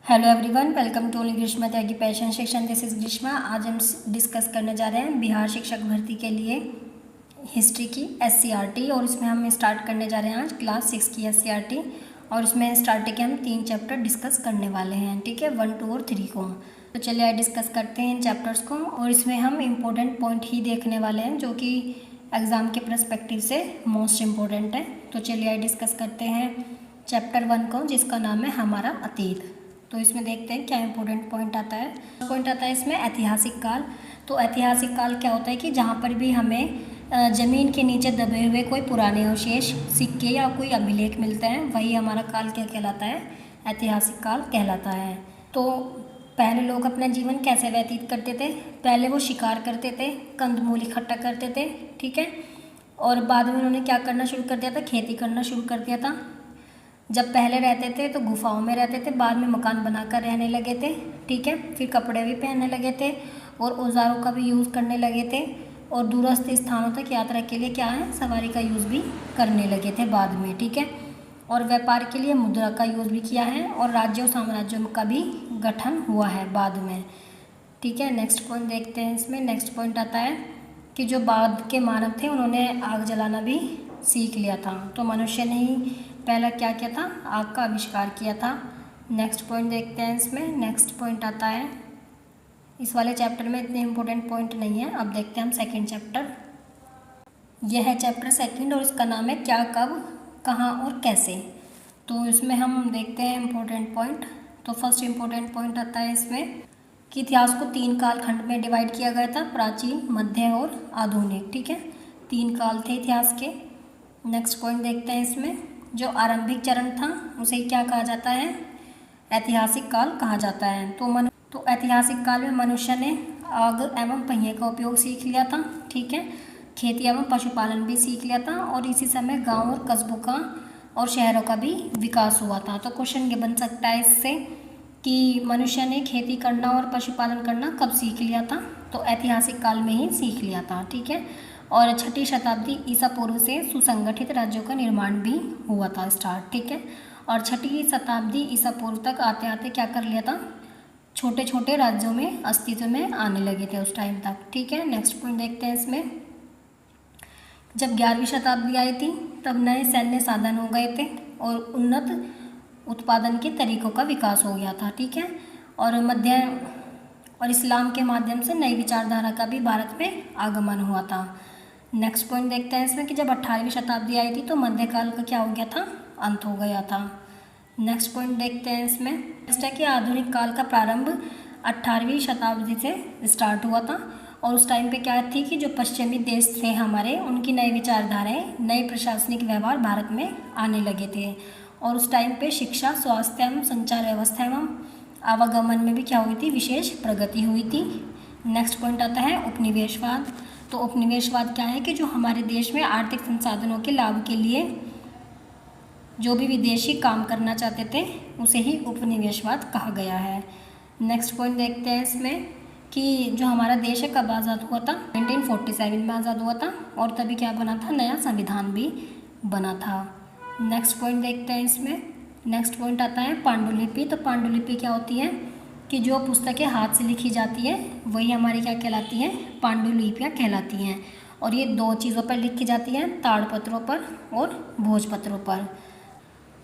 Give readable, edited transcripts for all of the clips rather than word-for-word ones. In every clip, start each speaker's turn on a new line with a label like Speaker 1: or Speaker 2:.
Speaker 1: Hello everyone, welcome to Greeshma Tyagi passion section. This is Greeshma. आज हम discuss करने जा रहे हैं बिहार शिक्षक भर्ती के लिए हिस्ट्री की SCRT, और इसमें हम स्टार्ट करने जा रहे हैं आज क्लास 6 की SCRT। और इसमें स्टार्टिंग के हम 3 चैप्टर डिस्कस करने वाले हैं, ठीक है, 1, 2 और 3 को। तो चलिए आज डिस्कस करते हैं इन चैप्टर्स को, और इसमें हम इम्पोर्टेंट पॉइंट ही देखने वाले हैं जो कि एग्ज़ाम के परस्पेक्टिव से मोस्ट इम्पोर्टेंट है। तो चलिए आज डिस्कस करते हैं चैप्टर 1 को, जिसका नाम है हमारा अतीत। तो इसमें देखते हैं क्या इंपॉर्टेंट पॉइंट आता है। पॉइंट आता है इसमें ऐतिहासिक काल। तो ऐतिहासिक काल क्या होता है कि जहाँ पर भी हमें ज़मीन के नीचे दबे हुए कोई पुराने अवशेष, सिक्के या कोई अभिलेख मिलते हैं, वही हमारा काल क्या कहलाता है, ऐतिहासिक काल कहलाता है। तो पहले लोग अपना जीवन कैसे व्यतीत करते थे? पहले वो शिकार करते थे, कंदमूल इकट्ठा करते थे, ठीक है, और बाद में उन्होंने क्या करना शुरू कर दिया था, खेती करना शुरू कर दिया था। जब पहले रहते थे तो गुफाओं में रहते थे, बाद में मकान बनाकर रहने लगे थे, ठीक है, फिर कपड़े भी पहनने लगे थे और औजारों का भी यूज़ करने लगे थे, और दूरस्थ स्थानों तक यात्रा के लिए क्या है, सवारी का यूज़ भी करने लगे थे बाद में, ठीक है, और व्यापार के लिए मुद्रा का यूज़ भी किया है, और राज्यों साम्राज्यों का भी गठन हुआ है बाद में, ठीक है। नेक्स्ट पॉइंट देखते हैं। इसमें नेक्स्ट पॉइंट आता है कि जो बाद के मानव थे उन्होंने आग जलाना भी सीख लिया था। तो मनुष्य ने ही पहला क्या किया था, आग का आविष्कार किया था। नेक्स्ट पॉइंट देखते हैं। इसमें नेक्स्ट पॉइंट आता है, इस वाले चैप्टर में इतने इम्पोर्टेंट पॉइंट नहीं है। अब देखते हैं हम सेकंड चैप्टर। यह है चैप्टर सेकंड और इसका नाम है क्या, कब, कहाँ और कैसे। तो इसमें हम देखते हैं इम्पोर्टेंट पॉइंट। तो फर्स्ट इम्पोर्टेंट पॉइंट आता है इसमें कि इतिहास को 3 कालखंड में डिवाइड किया गया था, प्राचीन, मध्य और आधुनिक, ठीक है, 3 काल थे इतिहास के। नेक्स्ट पॉइंट देखते हैं। इसमें जो आरंभिक चरण था उसे क्या कहा जाता है, ऐतिहासिक काल कहा जाता है। तो ऐतिहासिक काल में मनुष्य ने आग एवं पहिए का उपयोग सीख लिया था, ठीक है, खेती एवं पशुपालन भी सीख लिया था, और इसी समय गांव और कस्बों का और शहरों का भी विकास हुआ था। तो क्वेश्चन ये बन सकता है इससे कि मनुष्य ने खेती करना और पशुपालन करना कब सीख लिया था, तो ऐतिहासिक काल में ही सीख लिया था, ठीक है। और 6ठी शताब्दी ईसा पूर्व से सुसंगठित राज्यों का निर्माण भी हुआ था स्टार्ट, ठीक है, और 6ठी शताब्दी ईसा पूर्व तक आते आते क्या कर लिया था, छोटे छोटे राज्यों में अस्तित्व में आने लगे थे उस टाइम तक, ठीक है। नेक्स्ट पॉइंट देखते हैं। इसमें जब 11वीं शताब्दी आई थी तब नए सैन्य साधन हो गए थे और उन्नत उत्पादन के तरीकों का विकास हो गया था, ठीक है, और इस्लाम के माध्यम से नई विचारधारा का भी भारत में आगमन हुआ था। नेक्स्ट पॉइंट देखते हैं इसमें कि जब 18वीं शताब्दी आई थी तो मध्यकाल का क्या हो गया था, अंत हो गया था। नेक्स्ट पॉइंट देखते हैं। इसमें नेक्स्ट है कि आधुनिक काल का प्रारंभ 18वीं शताब्दी से स्टार्ट हुआ था, और उस टाइम पे क्या थी कि जो पश्चिमी देश थे हमारे, उनकी नई विचारधाराएं, नए प्रशासनिक व्यवहार भारत में आने लगे थे, और उस टाइम पे शिक्षा, स्वास्थ्य एवं संचार व्यवस्था एवं आवागमन में भी क्या हुई थी, विशेष प्रगति हुई थी। नेक्स्ट पॉइंट आता है उपनिवेशवाद। तो उपनिवेशवाद क्या है कि जो हमारे देश में आर्थिक संसाधनों के लाभ के लिए जो भी विदेशी काम करना चाहते थे उसे ही उपनिवेशवाद कहा गया है। नेक्स्ट पॉइंट देखते हैं इसमें कि जो हमारा देश है कब आज़ाद हुआ था, 1947 में आज़ाद हुआ था, और तभी क्या बना था, नया संविधान भी बना था। नेक्स्ट पॉइंट देखते हैं। इसमें नेक्स्ट पॉइंट आता है पांडुलिपि। तो पांडुलिपि क्या होती है कि जो पुस्तकें हाथ से लिखी जाती है वही हमारी क्या कहलाती हैं, पांडुलिपियाँ कहलाती हैं, और ये 2 चीज़ों पर लिखी जाती हैं, ताड़पत्रों पर और भोजपत्रों पर।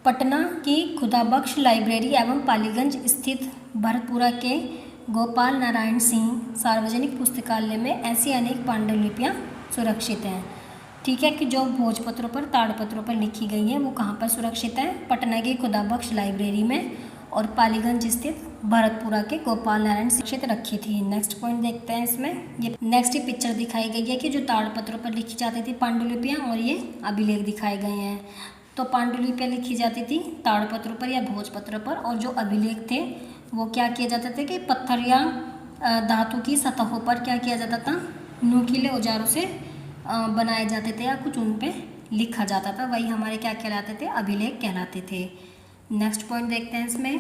Speaker 1: पटना की खुदाबख्श लाइब्रेरी एवं पालीगंज स्थित भरतपुरा के गोपाल नारायण सिंह सार्वजनिक पुस्तकालय में ऐसी अनेक पांडुलिपियाँ सुरक्षित हैं, ठीक है, कि जो भोजपत्रों पर, ताड़पत्रों पर लिखी गई हैं वो कहाँ पर सुरक्षित है, पटना की खुदाबख्श लाइब्रेरी में, और पालीगंज स्थित भरतपुरा के गोपाल नारायण शिक्षित रखी थी। नेक्स्ट पॉइंट देखते हैं। इसमें ये नेक्स्ट पिक्चर दिखाई गई है कि जो ताड़पत्रों पर लिखी जाती थी पांडुलिपियाँ, और ये अभिलेख दिखाए गए हैं। तो पांडुलिपियाँ लिखी जाती थी ताड़पत्रों पर या भोजपत्रों पर, और जो अभिलेख थे वो क्या किए जाते थे कि पत्थर या धातु की सतहों पर क्या किया जाता था, नुकीले औजारों से बनाए जाते थे या कुछ उन पे लिखा जाता था, वही हमारे क्या कहलाते थे, अभिलेख कहलाते थे। नेक्स्ट पॉइंट देखते हैं इसमें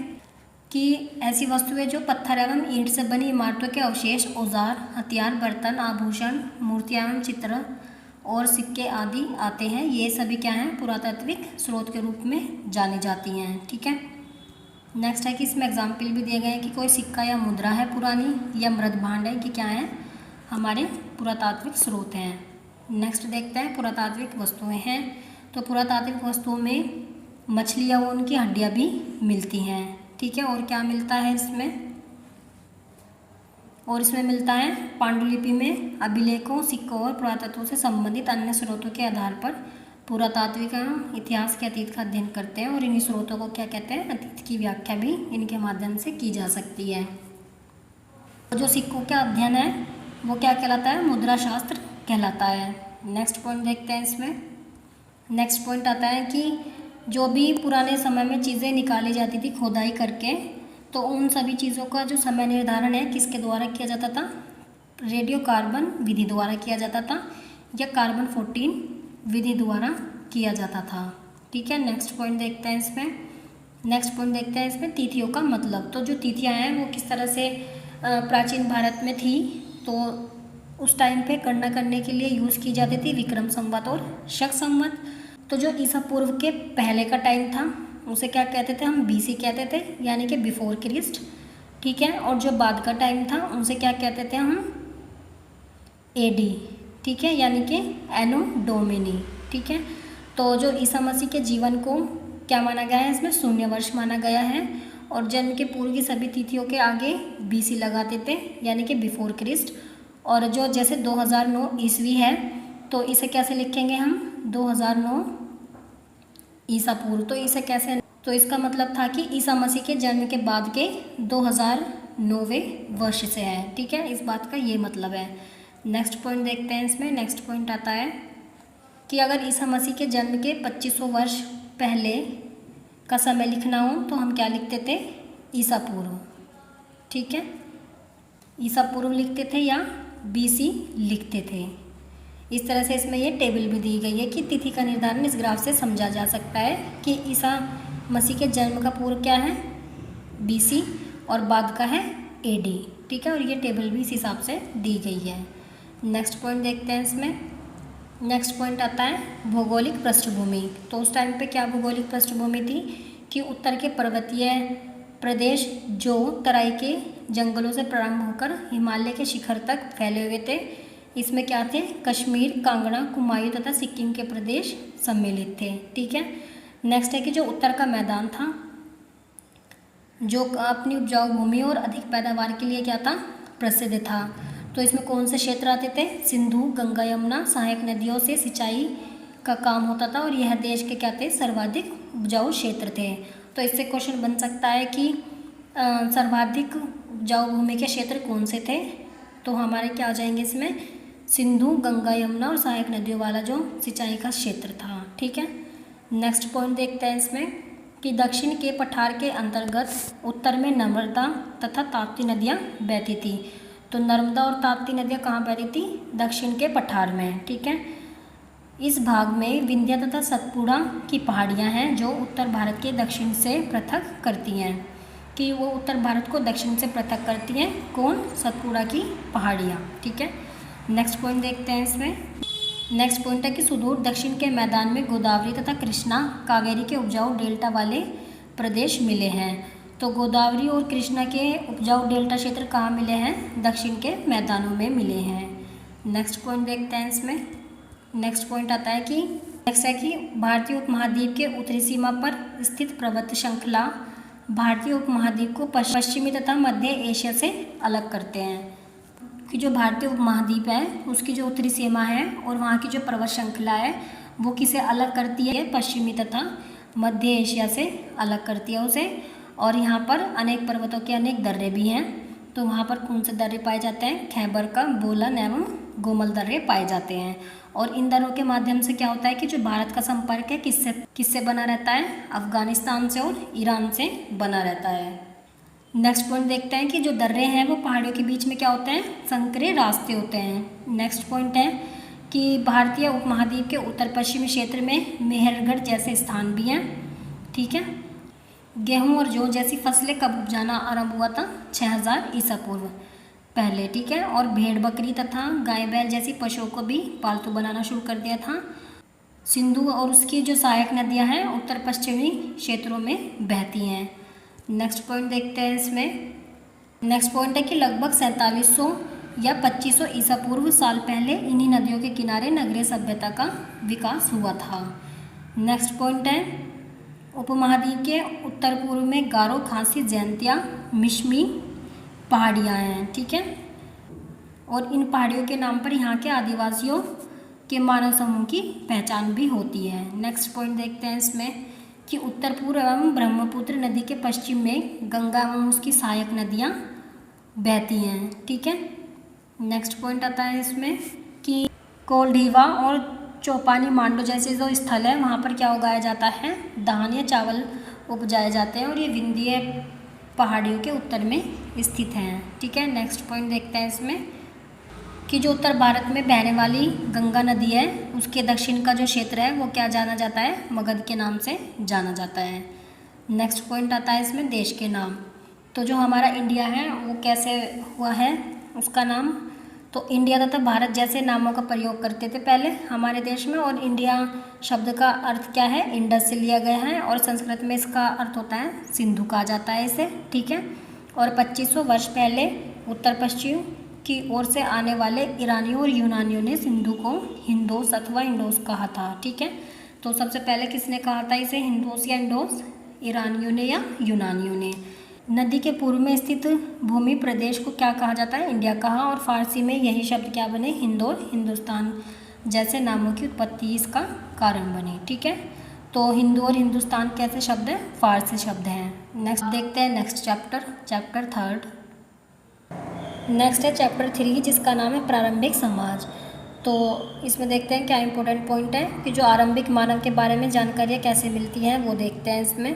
Speaker 1: कि ऐसी वस्तुएं जो पत्थर एवं ईंट से बनी इमारतों के अवशेष, औजार, हथियार, बर्तन, आभूषण, मूर्तियाँ एवं चित्र और सिक्के आदि आते हैं, ये सभी क्या हैं, पुरातात्विक स्रोत के रूप में जानी जाती हैं, ठीक है। नेक्स्ट है कि इसमें एग्जाम्पल भी दिए गए हैं कि कोई सिक्का या मुद्रा है पुरानी या मृत भांड है कि क्या है, हमारे पुरातात्विक स्रोत हैं। नेक्स्ट देखते हैं पुरातात्विक वस्तुएं हैं। तो पुरातात्विक वस्तुओं में मछली या उनकी हड्डियां भी मिलती हैं, ठीक है। और क्या मिलता है इसमें, और इसमें मिलता है पांडुलिपि में अभिलेखों, सिक्कों और पुरातत्व से संबंधित अन्य स्रोतों के आधार पर पुरातात्विक इतिहास के अतीत का अध्ययन करते हैं और इन्हीं स्रोतों को क्या कहते हैं, अतीत की व्याख्या भी इनके माध्यम से की जा सकती है। तो जो सिक्कों का अध्ययन है वो क्या कहलाता है, मुद्रा शास्त्र कहलाता है। नेक्स्ट पॉइंट देखते हैं इसमें। नेक्स्ट पॉइंट आता है कि जो भी पुराने समय में चीज़ें निकाली जाती थी खुदाई करके, तो उन सभी चीज़ों का जो समय निर्धारण है किसके द्वारा किया जाता था, रेडियो कार्बन विधि द्वारा किया जाता था या कार्बन 14 विधि द्वारा किया जाता था, ठीक है। नेक्स्ट पॉइंट देखते हैं इसमें तिथियों का मतलब। तो जो तिथियां हैं वो किस तरह से प्राचीन भारत में थी, तो उस टाइम पे गणना करने के लिए यूज़ की जाती थी विक्रम संवत और शक संवत। तो जो ईसा पूर्व के पहले का टाइम था उसे क्या कहते थे, हम BC कहते थे, यानी कि बिफोर क्रिस्ट, ठीक है। और जो बाद का टाइम था उसे क्या कहते थे हम, AD, ठीक है, यानी कि एनो डोमिनी, ठीक है। तो जो ईसा मसीह के जीवन को क्या माना गया है, इसमें 0 वर्ष माना गया है और जन्म के पूर्व की सभी तिथियों के आगे BC लगाते थे, यानी कि बिफोर क्रिस्ट। और जो जैसे 2009 ईस्वी है तो इसे कैसे लिखेंगे हम, 2009 ईसा पूर्व। तो इसे कैसे, तो इसका मतलब था कि ईसा मसीह के जन्म के बाद के 2009वें वर्ष से है, ठीक है, इस बात का ये मतलब है। नेक्स्ट पॉइंट देखते हैं इसमें। नेक्स्ट पॉइंट आता है कि अगर ईसा मसीह के जन्म के 2500 वर्ष पहले का समय लिखना हो तो हम क्या लिखते थे, ईसा पूर्व, ठीक है, ईसा पूर्व लिखते थे या BC लिखते थे। इस तरह से इसमें ये टेबल भी दी गई है कि तिथि का निर्धारण इस ग्राफ से समझा जा सकता है कि ईसा मसीह के जन्म का पूर्व क्या है, BC, और बाद का है AD, ठीक है। और ये टेबल भी इस हिसाब से दी गई है। नेक्स्ट पॉइंट देखते हैं इसमें। नेक्स्ट पॉइंट आता है भौगोलिक पृष्ठभूमि। तो उस टाइम पे क्या भौगोलिक पृष्ठभूमि थी कि उत्तर के पर्वतीय प्रदेश जो तराई के जंगलों से प्रारंभ होकर हिमालय के शिखर तक फैले हुए थे, इसमें क्या थे, कश्मीर, कांगड़ा, कुमायूं तथा सिक्किम के प्रदेश सम्मिलित थे, ठीक है। नेक्स्ट है कि जो उत्तर का मैदान था जो अपनी उपजाऊ भूमि और अधिक पैदावार के लिए क्या था, प्रसिद्ध था। तो इसमें कौन से क्षेत्र आते थे, सिंधु, गंगा, यमुना, सहायक नदियों से सिंचाई का काम होता था और यह देश के क्या थे, सर्वाधिक उपजाऊ क्षेत्र थे। तो इससे क्वेश्चन बन सकता है कि सर्वाधिक उपजाऊ भूमि के क्षेत्र कौन से थे, तो हमारे क्या आ जाएंगे इसमें, सिंधु, गंगा, यमुना और सहायक नदियों वाला जो सिंचाई का क्षेत्र था, ठीक है। नेक्स्ट पॉइंट देखते हैं इसमें कि दक्षिण के पठार के अंतर्गत उत्तर में नर्मदा तथा ताप्ती नदियाँ बहती थी। तो नर्मदा और ताप्ती नदियाँ कहाँ बहती थी, दक्षिण के पठार में, ठीक है। इस भाग में विंध्य तथा सतपुड़ा की पहाड़ियाँ हैं जो उत्तर भारत के दक्षिण से पृथक करती हैं, कि वो उत्तर भारत को दक्षिण से पृथक करती हैं, कौन, सतपुड़ा की पहाड़ियाँ, ठीक है। नेक्स्ट पॉइंट देखते हैं इसमें। नेक्स्ट पॉइंट है कि सुदूर दक्षिण के मैदान में गोदावरी तथा कृष्णा, कावेरी के उपजाऊ डेल्टा वाले प्रदेश मिले हैं। तो गोदावरी और कृष्णा के उपजाऊ डेल्टा क्षेत्र कहाँ मिले हैं, दक्षिण के मैदानों में मिले हैं। नेक्स्ट पॉइंट देखते हैं इसमें। नेक्स्ट पॉइंट आता है कि नेक्स्ट है कि भारतीय उपमहाद्वीप के उत्तरी सीमा पर स्थित पर्वत श्रृंखला भारतीय उपमहाद्वीप को पश्चिमी तथा मध्य एशिया से अलग करते हैं। कि जो भारतीय उपमहाद्वीप है उसकी जो उत्तरी सीमा है और वहाँ की जो पर्वत श्रृंखला है वो किसे अलग करती है, पश्चिमी तथा मध्य एशिया से अलग करती है उसे। और यहाँ पर अनेक पर्वतों के अनेक दर्रे भी हैं। तो वहाँ पर कौन से दर्रे पाए जाते हैं, खैबर का बोलन एवं गोमल दर्रे पाए जाते हैं। और इन दर्रों के माध्यम से क्या होता है कि जो भारत का संपर्क है किससे बना रहता है, अफगानिस्तान से और ईरान से बना रहता है। नेक्स्ट पॉइंट देखते हैं कि जो दर्रे हैं वो पहाड़ियों के बीच में क्या होते हैं, संकरे रास्ते होते हैं। नेक्स्ट पॉइंट है कि भारतीय उपमहाद्वीप के उत्तर पश्चिमी क्षेत्र में मेहरगढ़ जैसे स्थान भी हैं, ठीक है। गेहूं और जौ जैसी फसलें कब उपजाना आरंभ हुआ था, 6000 ईसा पूर्व पहले, ठीक है। और भेड़ बकरी तथा गाय बैल जैसी पशुओं को भी पालतू बनाना शुरू कर दिया था। सिंधु और उसकी जो सहायक नदियां हैं उत्तर पश्चिमी क्षेत्रों में बहती हैं। नेक्स्ट पॉइंट देखते हैं इसमें। नेक्स्ट पॉइंट है कि लगभग 4700 या 2500 ईसा पूर्व साल पहले इन्हीं नदियों के किनारे नगरीय सभ्यता का विकास हुआ था। नेक्स्ट पॉइंट है उपमहाद्वीप के उत्तर पूर्व में गारो, खासी, जैंतिया, मिश्मी पहाड़ियाँ हैं, ठीक है। और इन पहाड़ियों के नाम पर यहाँ के आदिवासियों के मानव समूह की पहचान भी होती है। नेक्स्ट पॉइंट देखते हैं इसमें कि उत्तर पूर्व एवं ब्रह्मपुत्र नदी के पश्चिम में गंगा एवं उसकी सहायक नदियाँ बहती हैं, ठीक है। नेक्स्ट पॉइंट आता है इसमें कि कोल्ढीवा और चौपानी मांडो जैसे जो स्थल है वहाँ पर क्या उगाया जाता है, धान या चावल उपजाए जाते हैं और ये विंध्य पहाड़ियों के उत्तर में स्थित हैं, ठीक है। नेक्स्ट पॉइंट देखते हैं इसमें कि जो उत्तर भारत में बहने वाली गंगा नदी है उसके दक्षिण का जो क्षेत्र है वो क्या जाना जाता है, मगध के नाम से जाना जाता है। नेक्स्ट पॉइंट आता है इसमें देश के नाम। तो जो हमारा इंडिया है वो कैसे हुआ है उसका नाम, तो इंडिया तथा भारत जैसे नामों का प्रयोग करते थे पहले हमारे देश में। और इंडिया शब्द का अर्थ क्या है, इंडस से लिया गया है और संस्कृत में इसका अर्थ होता है सिंधु कहा जाता है इसे, ठीक है। और 2500 वर्ष पहले उत्तर पश्चिम की ओर से आने वाले ईरानियों और यूनानियों ने सिंधु को हिंदोस अथवा इंडोस कहा था, ठीक है। तो सबसे पहले किसने कहा था इसे, हिंदोस या इंडोस, ईरानियों ने या यूनानियों ने। नदी के पूर्व में स्थित भूमि प्रदेश को क्या कहा जाता है, इंडिया कहा। और फारसी में यही शब्द क्या बने, हिंदोर, हिंदुस्तान जैसे नामों की उत्पत्ति इसका कारण बनी, ठीक है। तो हिंदू और हिंदुस्तान कैसे शब्द हैं, फारसी शब्द हैं। नेक्स्ट देखते हैं नेक्स्ट चैप्टर, चैप्टर 3। नेक्स्ट है चैप्टर 3 जिसका नाम है प्रारंभिक समाज। तो इसमें देखते हैं क्या इंपॉर्टेंट पॉइंट है कि जो आरंभिक मानव के बारे में जानकारियाँ कैसे मिलती हैं वो देखते हैं इसमें।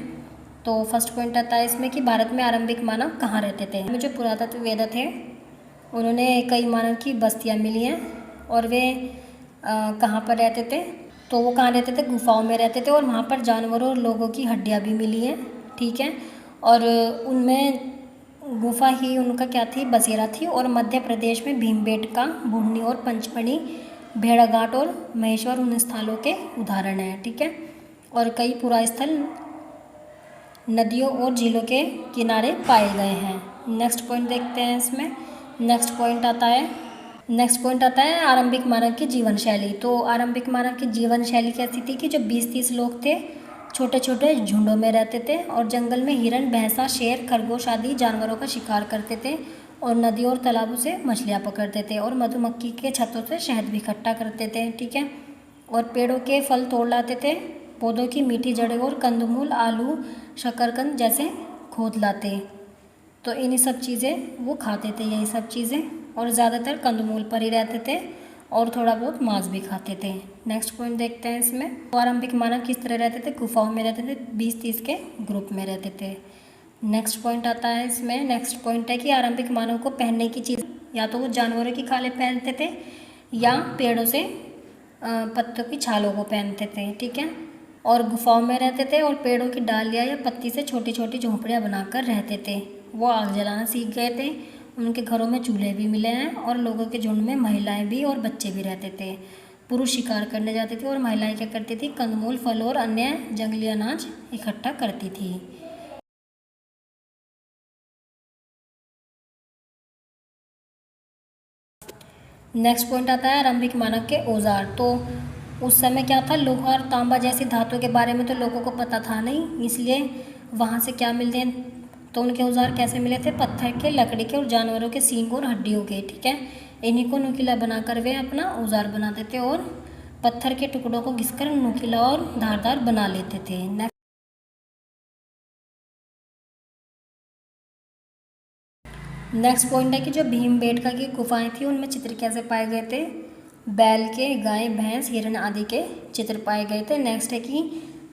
Speaker 1: तो फर्स्ट पॉइंट आता है इसमें कि भारत में आरंभिक मानव कहाँ रहते थे। हमें जो पुरातत्ववेत्ता थे उन्होंने कई मानव की बस्तियाँ मिली हैं और वे कहाँ पर रहते थे, तो वो कहाँ रहते थे, गुफाओं में रहते थे। और वहाँ पर जानवरों और लोगों की हड्डियाँ भी मिली हैं, ठीक है। और उनमें गुफा ही उनका क्या थी, बसेरा थी। और मध्य प्रदेश में भीमबेटका, बुढ़नी और पंचमढ़ी, भेड़ाघाट और महेश्वर उन स्थलों के उदाहरण हैं, ठीक है। और कई पुरास्थल नदियों और झीलों के किनारे पाए गए हैं। नेक्स्ट पॉइंट देखते हैं इसमें। नेक्स्ट पॉइंट आता है आरंभिक मानव की जीवन शैली। तो आरंभिक मानव की जीवन शैली कैसी थी कि जो 20-30 लोग थे, छोटे छोटे झुंडों में रहते थे और जंगल में हिरन, भैंसा, शेर, खरगोश आदि जानवरों का शिकार करते थे और नदियों और तालाबों से मछलियाँ पकड़ते थे और मधुमक्खी के छत्तों से शहद भी इकट्ठा करते थे, ठीक है। और पेड़ों के फल तोड़ लाते थे, पौधों की मीठी जड़ें और कंदमूल, आलू, शकरकंद जैसे खोद लाते। तो इन्हीं सब चीज़ें वो खाते थे, यही सब चीज़ें। और ज़्यादातर कंदमूल पर ही रहते थे और थोड़ा बहुत मांस भी खाते थे। नेक्स्ट पॉइंट देखते हैं इसमें। तो आरंभिक मानव किस तरह रहते थे, गुफाओं में रहते थे, 20-30 के ग्रुप में रहते थे। नेक्स्ट पॉइंट आता है इसमें। नेक्स्ट पॉइंट है कि आरंभिक मानव को पहनने की चीज़ या तो वो जानवरों की खालें पहनते थे या पेड़ों से पत्तों की छालों को पहनते थे, ठीक है। और गुफाओं में रहते थे और पेड़ों की डालियाँ या पत्ती से छोटी छोटी झोंपड़ियाँ बनाकर रहते थे। वो आग जलाना सीख गए थे, उनके घरों में चूल्हे भी मिले हैं और लोगों के झुंड में महिलाएं भी और बच्चे भी रहते थे। पुरुष शिकार करने जाते थे और महिलाएं क्या करती थी, कंदमूल, फल और अन्य जंगली अनाज इकट्ठा करती थी। नेक्स्ट पॉइंट आता है आरंभिक मानव के औजार। तो उस समय क्या था, लोहा और तांबा जैसी धातुओं के बारे में तो लोगों को पता था नहीं, इसलिए वहाँ से क्या मिलते हैं, तो उनके औजार कैसे मिले थे, पत्थर के, लकड़ी के और जानवरों के सींग और हड्डियों के, ठीक है। इन्हीं को नुकीला बनाकर वे अपना औजार बनाते थे और पत्थर के टुकड़ों को घिसकर नुकीला और धारदार बना लेते थे। नेक्स्ट पॉइंट है कि जो भीमबेटका की गुफाएं थी उनमें चित्र कैसे पाए गए थे, बैल के, गाय, भैंस, हिरण आदि के चित्र पाए गए थे। नेक्स्ट है कि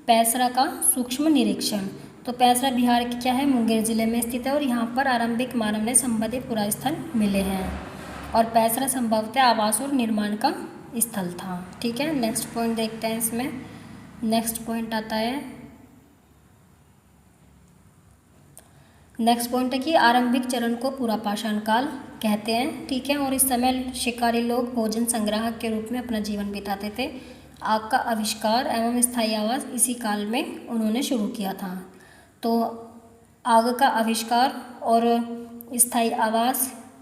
Speaker 1: पैसरा का सूक्ष्म निरीक्षण। तो पैसरा बिहार की क्या है, मुंगेर जिले में स्थित है और यहाँ पर आरंभिक मानव ने संबंधित पुरास्थल मिले हैं और पैसरा संभवतः आवास और निर्माण का स्थल था, ठीक है। नेक्स्ट पॉइंट देखते हैं इसमें। नेक्स्ट पॉइंट आता है कि आरंभिक चरण को पूरा पाषाण काल कहते हैं, ठीक है। और इस समय शिकारी लोग भोजन संग्राहक के रूप में अपना जीवन बिताते थे। आग का आविष्कार एवं स्थायी आवास इसी काल में उन्होंने शुरू किया था। तो आग का आविष्कार और स्थायी आवास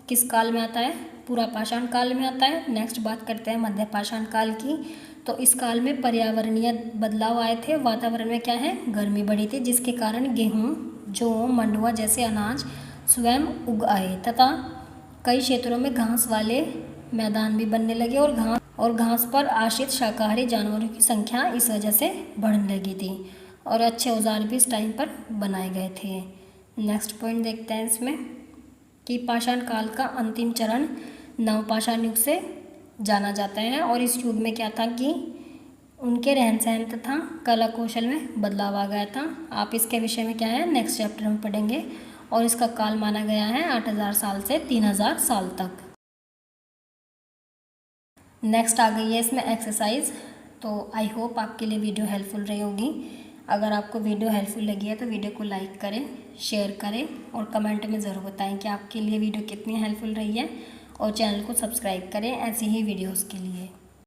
Speaker 1: किस काल में आता है? पूरा पाषाण काल में आता है। नेक्स्ट बात करते हैं मध्य पाषाण काल की। तो इस काल में पर्यावरणीय बदलाव आए थे, वातावरण में क्या है, गर्मी बढ़ी थी, जिसके कारण गेहूँ, जौ, मंडुआ जैसे अनाज स्वयं उग आए तथा कई क्षेत्रों में घास वाले मैदान भी बनने लगे और घास पर आश्रित शाकाहारी जानवरों की संख्या इस वजह से बढ़ने लगी थी और अच्छे औजार भी इस टाइम पर बनाए गए थे। नेक्स्ट पॉइंट देखते हैं इसमें कि पाषाण काल का अंतिम चरण नवपाषाण युग से जाना जाता है और इस युग में क्या था कि उनके रहन सहन तथा कला कौशल में बदलाव आ गया था। आप इसके विषय में क्या है नेक्स्ट चैप्टर में पढ़ेंगे और इसका काल माना गया है 8000 साल से 3000 साल तक। नेक्स्ट आ गई है इसमें एक्सरसाइज। तो आई होप आपके लिए वीडियो हेल्पफुल रही होगी। अगर आपको वीडियो हेल्पफुल लगी है तो वीडियो को लाइक करें, शेयर करें और कमेंट में ज़रूर बताएं कि आपके लिए वीडियो कितनी हेल्पफुल रही है और चैनल को सब्सक्राइब करें ऐसी ही वीडियोस के लिए।